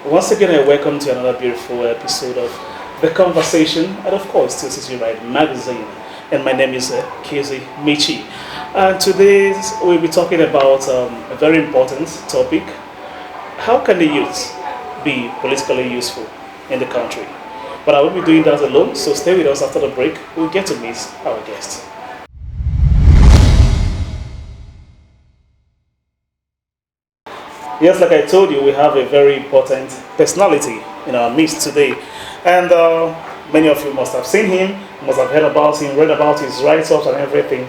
Once again, I welcome to another beautiful episode of The Conversation, and of course, to CITYRIDE magazine. And my name is Kezi Michi. And today we'll be talking about a very important topic. How can the youth be politically useful in the country? But I won't be doing that alone, so stay with us after the break. We'll get to meet our guest. Yes, like I told you, we have a very important personality in our midst today. And many of you must have seen him, must have heard about him, read about his write-ups and everything.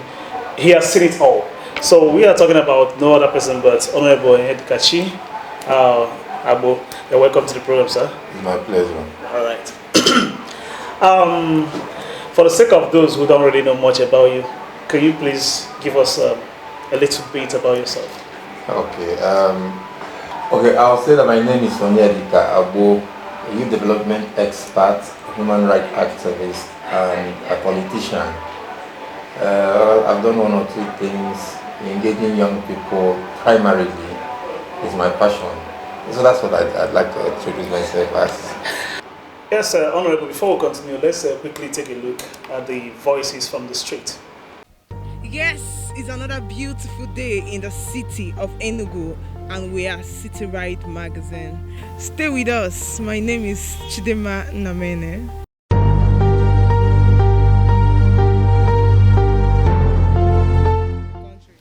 He has seen it all. So we are talking about no other person but Honorable Onyedika Agbo. You're welcome to the program, sir. It's my pleasure. All right. For the sake of those who don't really know much about you, can you please give us a little bit about yourself? Okay, I'll say that my name is Onyedika Agbo, a youth development expert, human rights activist, and a politician. I've done one or two things. Engaging young people primarily is my passion. So that's what I'd like to introduce myself as. Yes, Honorable, before we continue, let's quickly take a look at the voices from the street. Yes, it's another beautiful day in the city of Enugu, and we are CITYRIDE magazine. Stay with us. My name is Chidema Namene.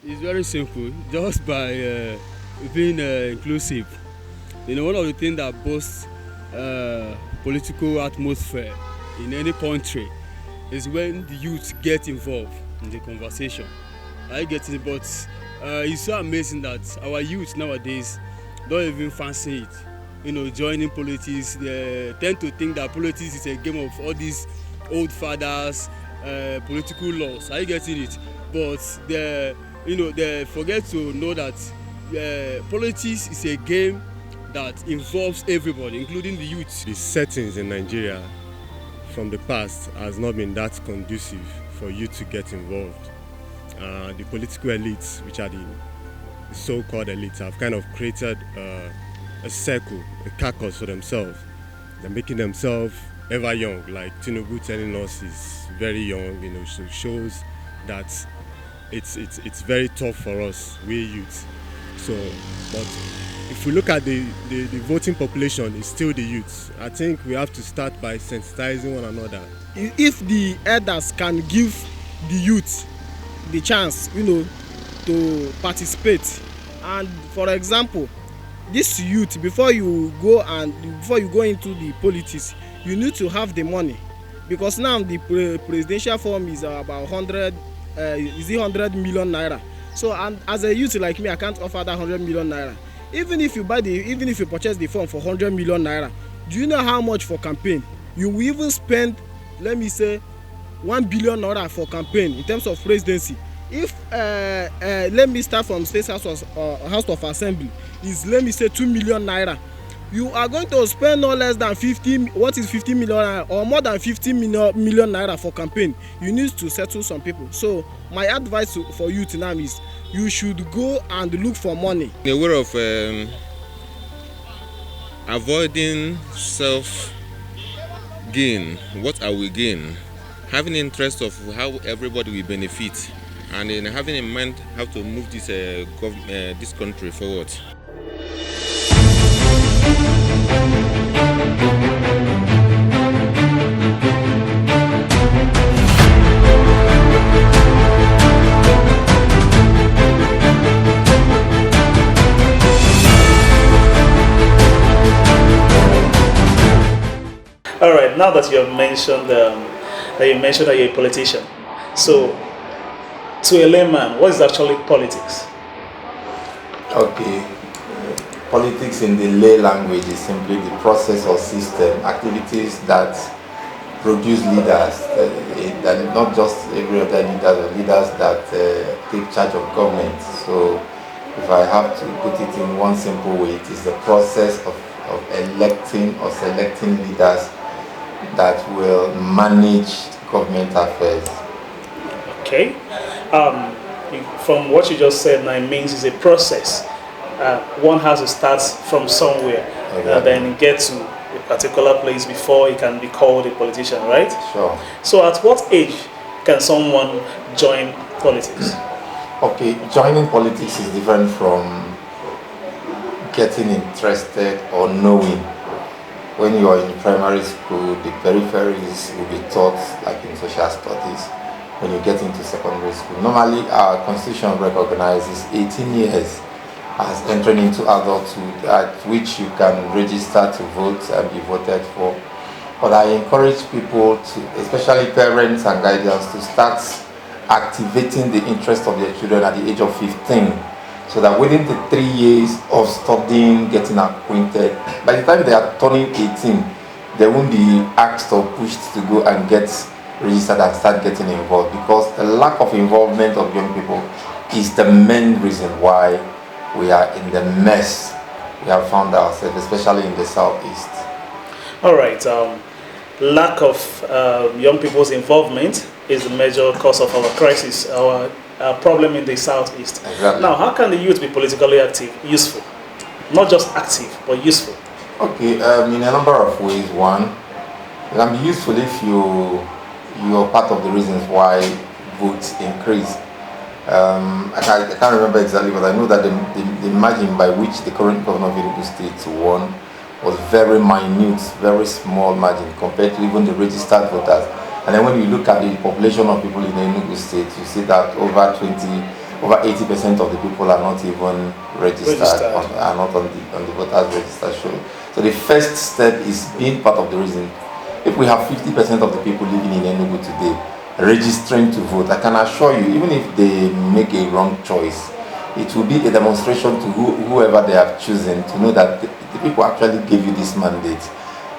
It's very simple, just by being inclusive. You know, one of the things that boosts political atmosphere in any country is when the youth get involved in the conversation. I get it, but it's so amazing that our youth nowadays don't even fancy it. You know, joining politics. They tend to think that politics is a game of all these old fathers, political laws. I get it, but they forget to know that politics is a game that involves everybody, including the youth. The settings in Nigeria from the past has not been that conducive for youth to get involved. The political elites, which are the so-called elites, have kind of created a circle, a caucus for themselves. They're making themselves ever young, like Tinubu telling us he's very young, you know, so it shows that it's very tough for us, we youth. So, but if we look at the voting population, it's still the youth. I think we have to start by sensitizing one another. If the elders can give the youth the chance, to participate, and for example, this youth, before you go into the politics, you need to have the money, because now the presidential form is about 100 million naira. So, and as a youth like me, I can't offer that 100 million naira. Even if you purchase the form for 100 million naira, do you know how much for campaign? You will even spend, let me say, 1 billion naira for campaign in terms of presidency. If let me start from State House of Assembly, is, let me say, 2 million naira. You are going to spend no less than 50 million naira, or more than 50 million naira for campaign. You need to settle some people. So my advice for youth now is you should go and look for money. In a way of avoiding self gain, what are we gain? Having interest of how everybody will benefit, and in having in mind how to move this country forward. All right. Now that you have mentioned that you're a politician, so to a layman, what is actually politics? Okay. Politics in the lay language is simply the process or system, activities that produce leaders, that not just every other leaders, or leaders that take charge of government. So if I have to put it in one simple way, it is the process of electing or selecting leaders that will manage government affairs. Okay. From what you just said now, it means it's a process one has to start from somewhere, then get to a particular place before he can be called a politician, right? Sure. So at what age can someone join politics? Okay, joining politics is different from getting interested or knowing. When you are in primary school, the peripheries will be taught like in social studies. When you get into secondary school, normally our constitution recognizes 18 years as entering into adulthood, at which you can register to vote and be voted for. But I encourage people to, especially parents and guardians, to start activating the interest of their children at the age of 15, so that within the 3 years of studying, getting acquainted, by the time they are turning 18, they won't be asked or pushed to go and get registered and start getting involved, because the lack of involvement of young people is the main reason why we are in the mess we have found ourselves, especially in the southeast. All right. Lack of young people's involvement is the major cause of our crisis, our problem in the southeast. Exactly. Now, how can the youth be politically active, useful? Not just active, but useful. Okay, in a number of ways. One, it can be useful if you're part of the reasons why votes increase. I can't remember exactly, but I know that the margin by which the current governor of Enugu State won was very minute, very small margin compared to even the registered voters. And then when you look at the population of people in Enugu State, you see that over 80% of the people are not even registered. Are not on the voters register show. So the first step is being part of the reason. If we have 50% of the people living in Enugu today registering to vote, I can assure you, even if they make a wrong choice, it will be a demonstration to whoever they have chosen to know that the people actually gave you this mandate.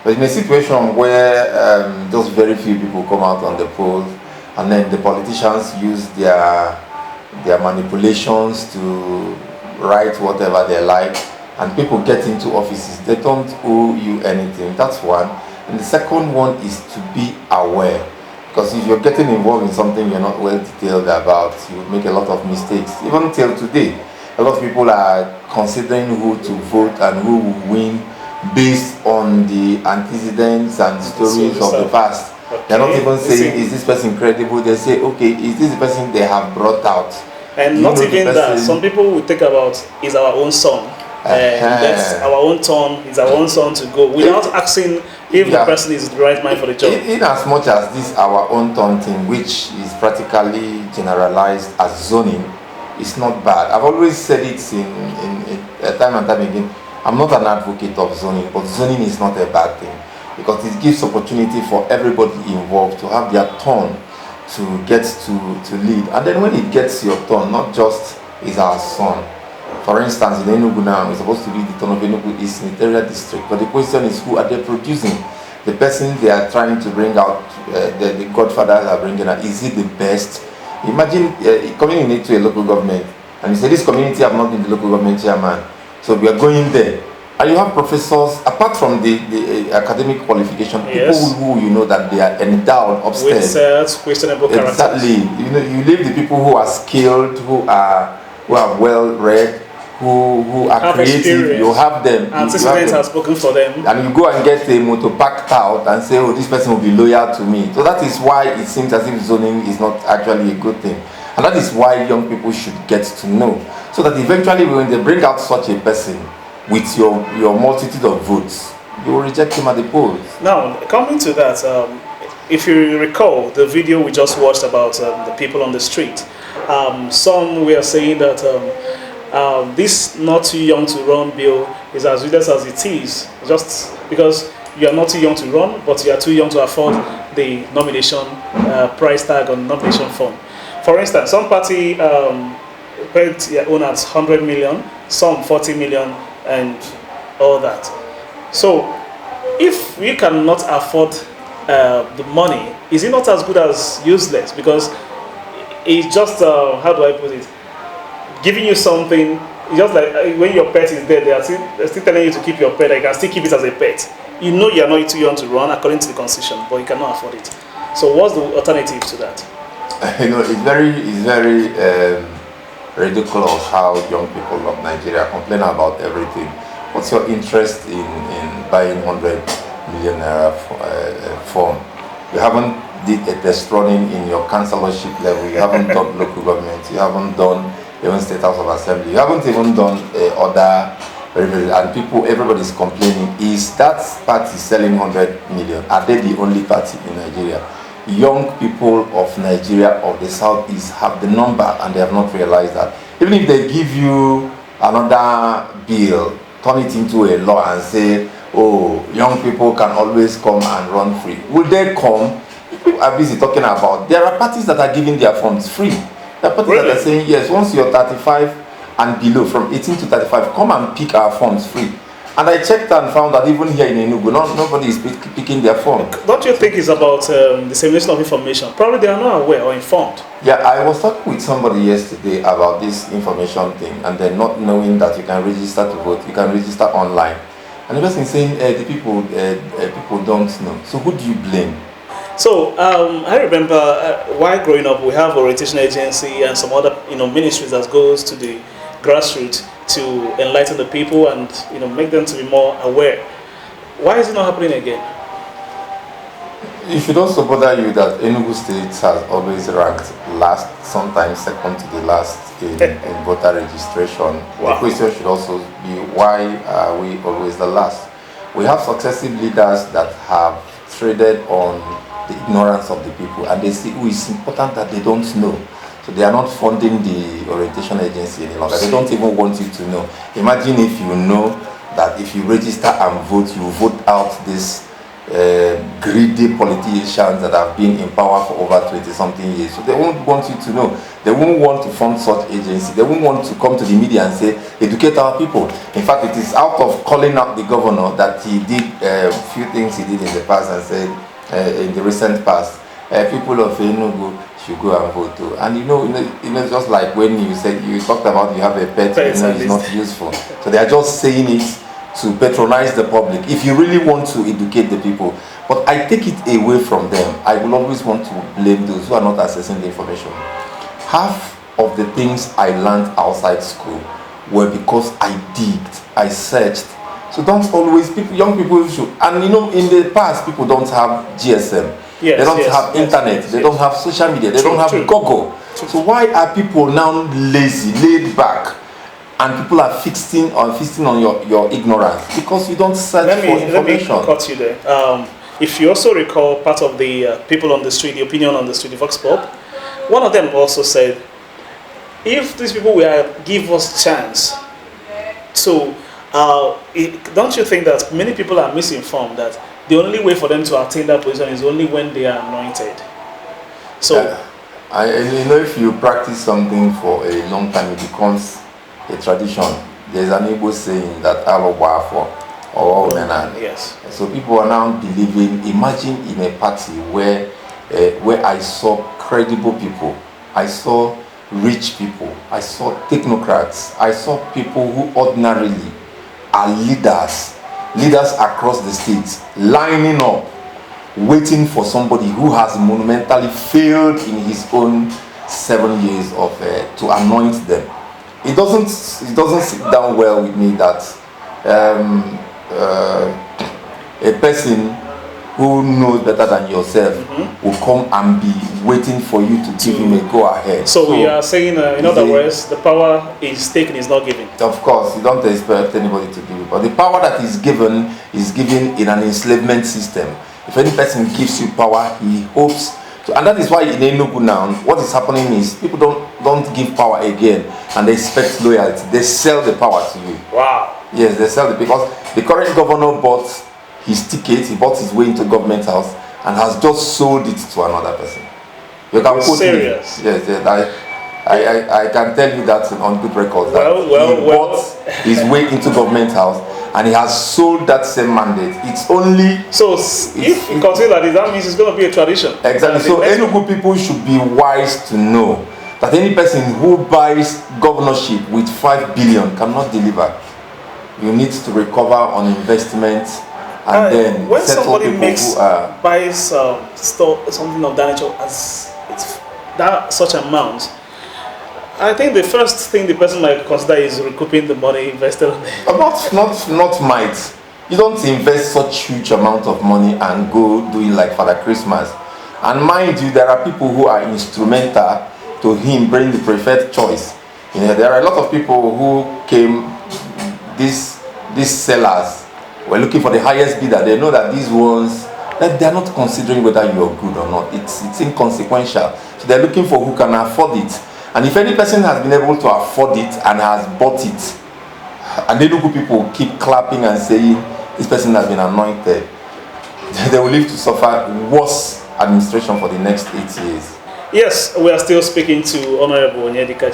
But in a situation where just very few people come out on the polls, and then the politicians use their manipulations to write whatever they like, and people get into offices, they don't owe you anything. That's one. And the second one is to be aware. Because if you're getting involved in something you're not well detailed about, you make a lot of mistakes. Even till today, a lot of people are considering who to vote and who will win based on the antecedents and stories of the past. Okay. They're not even saying, is this person credible? They say, okay, is this the person they have brought out? And not even that. Some people will think about, is our own son. That's our own turn. It's our own son to go without asking if the person is the right man for the job. In as much as this our own turn thing, which is practically generalized as zoning, is not bad. I've always said it in time and time again. I'm not an advocate of zoning, but zoning is not a bad thing, because it gives opportunity for everybody involved to have their turn to get to lead. And then when it gets your turn, not just is our son. For instance, in Enugu now, it's supposed to be the turn of Enugu East Senatorial District, but the question is, who are they producing? The person they are trying to bring out, the godfathers are bringing out, is it the best? Imagine coming into a local government, and you say, this community have not been the local government chairman, so we are going there. And you have professors, apart from the academic qualification, yes, people who you know that they are endowed upstairs. With questionable characters. Exactly. You know, you leave the people who are skilled, who are well read, who are creative. You have them. Antecedents have spoken for them. And you go and get a motor packed out and say, oh, this person will be loyal to me. So that is why it seems as if zoning is not actually a good thing. And that is why young people should get to know. So that eventually when they bring out such a person with your multitude of votes, you will reject him at the polls. Now, coming to that, if you recall the video we just watched about the people on the street, some were saying that this not too young to run bill is as useless as it is, just because you are not too young to run, but you are too young to afford the nomination price tag on nomination form. For instance, some party paid their own at 100 million, some 40 million, and all that. So, if we cannot afford the money, is it not as good as useless? Because it's just, how do I put it? Giving you something, just like when your pet is dead, they're still telling you to keep your pet. You can still keep it as a pet. You know you are not too young to run according to the constitution, but you cannot afford it. So what's the alternative to that? You know, it's very ridiculous how young people of Nigeria complain about everything. What's your interest in buying 100 million naira form? You haven't did a test running in your councillorship level. You haven't done local government. You haven't done even state house of assembly. You haven't even done other. And people, everybody's complaining. Is that party selling 100 million? Are they the only party in Nigeria? Young people of Nigeria of the southeast have the number, and they have not realized that. Even if they give you another bill, turn it into a law and say, oh, young people can always come and run free. Will they come? People are busy talking about, there are parties that are giving their funds free. There are parties that are saying, yes, once you're 35 and below, from 18 to 35, come and pick our funds free. And I checked and found that even here in Enugu, nobody is picking their phone. Don't you think it's about dissemination of information? Probably they are not aware or informed. Yeah, I was talking with somebody yesterday about this information thing, and then not knowing that you can register to vote, you can register online. And the person saying the people don't know. So who do you blame? So I remember while growing up, we have orientation agency and some other ministries that goes to the grassroots to enlighten the people and make them to be more aware. Why is it not happening again? It should also bother you that Enugu State has always ranked last, sometimes second to the last in voter registration. Wow. The question should also be, why are we always the last? We have successive leaders that have traded on the ignorance of the people, and they see it's important that they don't know. So they are not funding the orientation agency any longer. They don't even want you to know. Imagine if you know that if you register and vote, you vote out these greedy politicians that have been in power for over 20-something years. So they won't want you to know. They won't want to fund such agency. They won't want to come to the media and say, educate our people. In fact, it is out of calling out the governor that he did a few things he did in the past and said in the recent past, people of Enugu should go and vote too. And just like when you said, you talked about you have a pet, it's not useful. So they are just saying it to patronize the public. If you really want to educate the people, but I take it away from them. I will always want to blame those who are not accessing the information. Half of the things I learned outside school were because I digged, I searched. So don't always, young people should, and in the past people don't have GSM. Yes, they don't have internet, they don't have social media, they don't have Google. So why are people now lazy, laid back, and people are feasting on your ignorance? Because you don't search for information. Let me cut you there. If you also recall part of the people on the street, the opinion on the street, the Vox Pop, one of them also said, if these people will give us chance to, don't you think that many people are misinformed that the only way for them to attain that position is only when they are anointed? So, if you practice something for a long time, it becomes a tradition. There's an Igbo saying that or yes. So people are now believing. Imagine in a party where I saw credible people, I saw rich people, I saw technocrats, I saw people who ordinarily are leaders across the states, lining up, waiting for somebody who has monumentally failed in his own 7 years of to anoint them. It doesn't sit down well with me that a person who knows better than yourself will come and be waiting for you to give him a go ahead. So we are saying, in other words, the power is taken, is not given. Of course, you don't expect anybody to give it, but the power that is given in an enslavement system. If any person gives you power, he hopes to, and that is why in Enugu now, what is happening is people don't give power again, and they expect loyalty. They sell the power to you. Wow. Yes, they sell it, because the current governor bought his ticket, he bought his way into government house and has just sold it to another person. You can quote me. Yes, I can tell you that on good record that he bought his way into government house and he has sold that same mandate. It's only if you consider that means it's going to be a tradition. Exactly. So Enugu people should be wise to know that any person who buys governorship with 5 billion cannot deliver. You need to recover on investment. And then when somebody buys something of that nature as it's that such amount, I think the first thing the person might consider is recouping the money invested on it. Not might. You don't invest such huge amount of money and go doing like Father Christmas. And mind you, there are people who are instrumental to him bring the preferred choice. You know, there are a lot of people who came, these sellers were looking for the highest bidder. They know that these ones, that they are not considering whether you are good or not. It's inconsequential. So they're looking for who can afford it. And if any person has been able to afford it and has bought it, and the local people keep clapping and saying this person has been anointed, they will live to suffer worse administration for the next 8 years. Yes, we are still speaking to Honorable Onyedika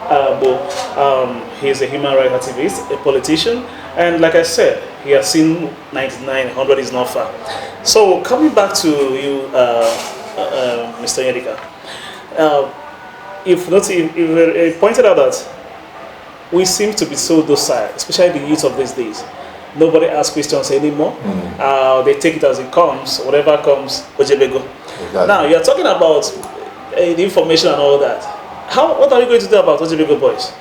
Agbo. He is a human rights activist, a politician, and like I said, he has seen 99, 100 is not far. So coming back to you, Mr. Onyedika, if pointed out that we seem to be so docile, especially the youth of these days. Nobody asks questions anymore. They take it as it comes. Whatever comes, ojebego. Exactly. Now, you're talking about the information and all that. What are you going to do about Ojebego boys?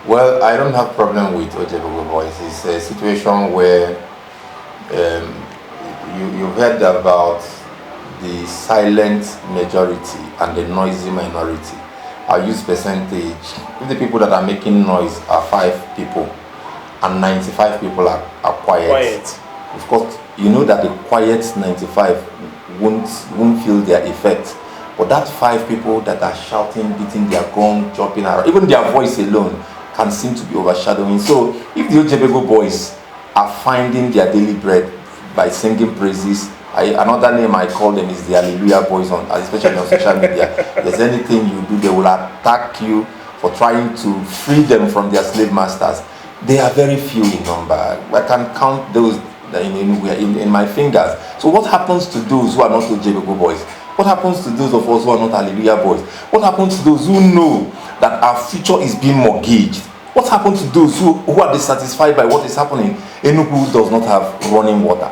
Well, I don't have problem with Ojebego boys. It's a situation where you've heard about the silent majority and the noisy minority. I'll use percentage. If the people that are making noise are 5 people and 95 people are quiet. Of course, you know that the quiet 95 won't feel their effect. But that 5 people that are shouting, beating their gong, jumping around, even their voice alone can seem to be overshadowing. So if the Ojebego boys are finding their daily bread by singing praises, another name I call them is the Hallelujah boys, especially on social media. There's anything you do, they will attack you for trying to free them from their slave masters. They are very few in number. I can count those in my fingers. So what happens to those who are not Ojebego boys? What happens to those of us who are not Hallelujah boys? What happens to those who know that our future is being mortgaged? What happens to those who are dissatisfied by what is happening? Enugu does not have running water.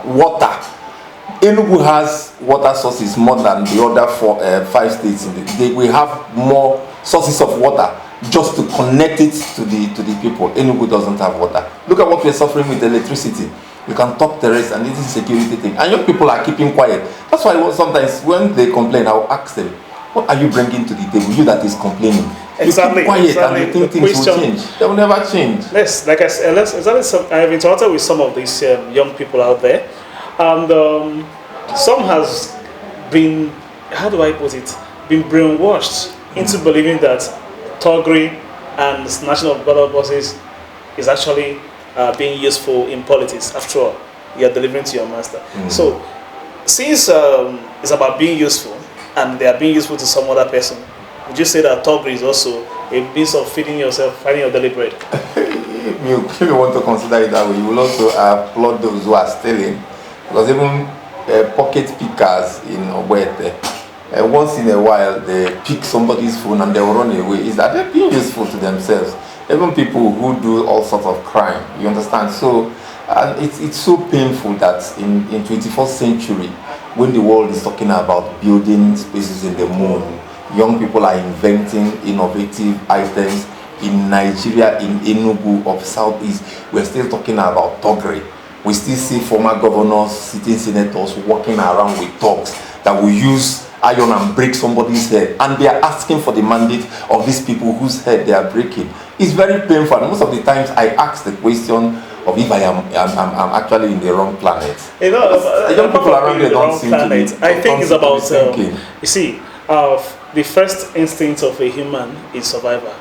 Enugu has water sources more than the other 5 states. We have more sources of water just to connect it to the people. Enugu doesn't have water. Look at what we're suffering with electricity. You can talk the rest, and this is a security thing. And young people are keeping quiet. That's why sometimes when they complain, I'll ask them, what are you bringing to the table? You that is complaining. Exactly. You keep quiet exactly. And you think things will change. They will never change. Yes, like I said, I've interacted with some of these young people out there, and some has been, how do I put it, been brainwashed into believing that thuggery and snatching of battle buses is actually being useful in politics. After all, you are delivering to your master. So, since it's about being useful, and they are being useful to some other person, would you say that thuggery is also a means of feeding yourself, finding your daily bread? If you want to consider it that way, you will also applaud those who are stealing, because even pocket pickers in Obuete, once in a while they pick somebody's phone and they will run away. Is that they're being useful to themselves? Even people who do all sorts of crime, you understand? So it's so painful that in 21st century, when the world is talking about building spaces in the moon, young people are inventing innovative items. In Nigeria, in Enugu of Southeast, we're still talking about thuggery. We still see former governors, sitting senators walking around with thugs that will use iron and break somebody's head, and they are asking for the mandate of these people whose head they are breaking. It's very painful, and most of the times I ask the question of if I'm actually in the wrong planet. You know, young people around there don't seem to be. I think it's about you see, the first instinct of a human is survival.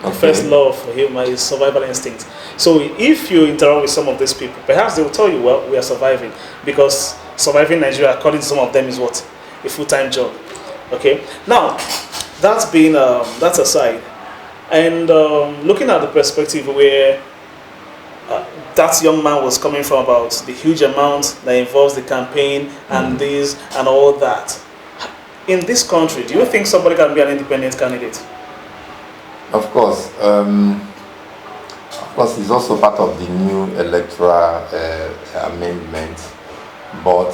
The first law of a human is survival instinct. So if you interact with some of these people, perhaps they will tell you, well, we are surviving, because surviving Nigeria, according to some of them, is what? A full-time job. Okay. Now, that's aside, and looking at the perspective where that young man was coming from, about the huge amount that involves the campaign and this and all that. In this country, do you think somebody can be an independent candidate? Of course. It's also part of the new electoral amendment. But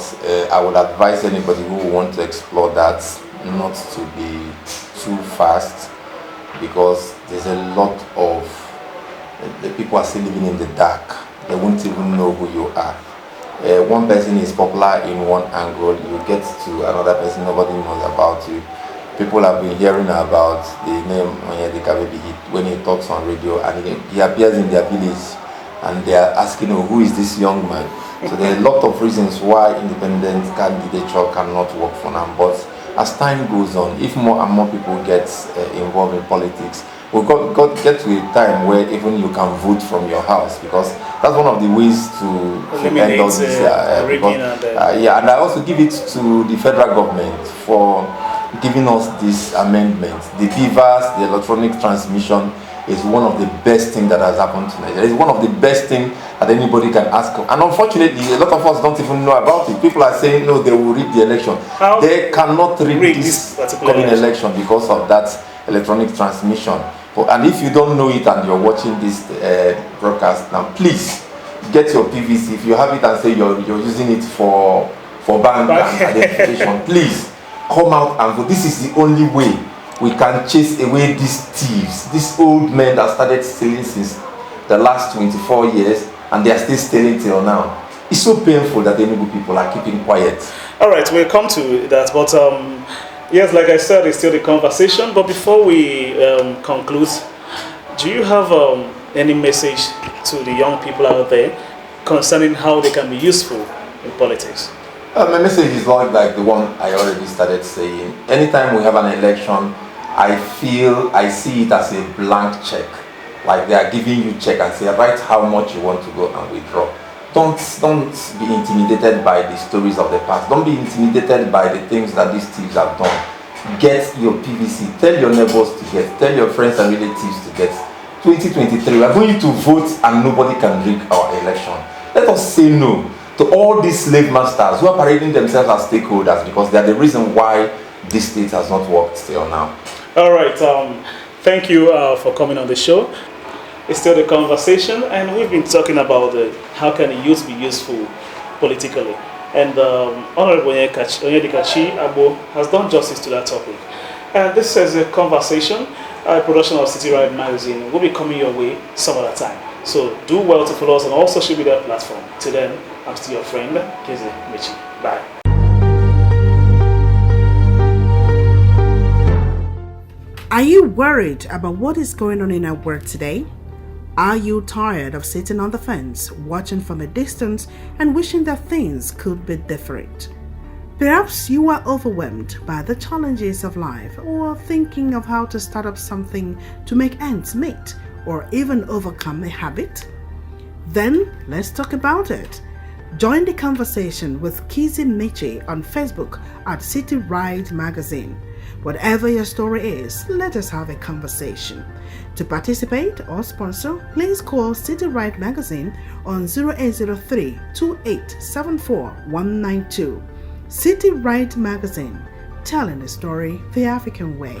I would advise anybody who wants to explore that not to be too fast. because there's a lot of the people are still living in the dark. They won't even know who you are. One person is popular in one angle, you get to another person, nobody knows about you. People have been hearing about the name Onyedika Agbo when he talks on radio, and he appears in their village, and they are asking, oh, who is this young man? So there are a lot of reasons why independent candidature cannot work for now. But as time goes on, if more and more people get involved in politics, we get to a time where even you can vote from your house, because that's one of the ways to end all this. And I also give it to the federal government for giving us this amendment. The BVAS, the electronic transmission, is one of the best things that has happened to Nigeria. It's one of the best things that anybody can ask of. And unfortunately, a lot of us don't even know about it. People are saying, no, they will rig the election. They cannot rig this coming election because of that electronic transmission. And if you don't know it and you're watching this broadcast now, please get your PVC. If you have it and say you're using it for bank identification, please come out and vote. This is the only way we can chase away these thieves, these old men that started stealing since the last 24 years, and they are still stealing till now. It's so painful that the Enugu people are keeping quiet. All right, we'll come to that, but yes, like I said, it's still the conversation. But before we conclude, do you have any message to the young people out there concerning how they can be useful in politics? My message is like the one I already started saying. Anytime we have an election, I see it as a blank check. Like they are giving you check and say, write how much you want to go and withdraw. Don't be intimidated by the stories of the past. Don't be intimidated by the things that these thieves have done. Get your PVC. Tell your neighbors to get. Tell your friends and relatives to get. 2023, we are going to vote and nobody can rig our election. Let us say no to all these slave masters who are parading themselves as stakeholders, because they are the reason why this state has not worked till now. All right. Thank you for coming on the show. It's still the conversation, and we've been talking about how can the youth be useful politically. And Honorable Onyedika Agbo has done justice to that topic. And this is a conversation, a production of CITYRIDE magazine. Will be coming your way some other time. So do well to follow us on all social media platforms. Till then, I'm still your friend, Keze Michi. Bye. Are you worried about what is going on in our world today? Are you tired of sitting on the fence, watching from a distance and wishing that things could be different? Perhaps you are overwhelmed by the challenges of life, or thinking of how to start up something to make ends meet, or even overcome a habit? Then let's talk about it. Join the conversation with Keze Michi on Facebook at CITYRIDE magazine. Whatever your story is, let us have a conversation. To participate or sponsor, please call CITYRIDE magazine on 0803 2874 192. CITYRIDE magazine, telling a story the African way.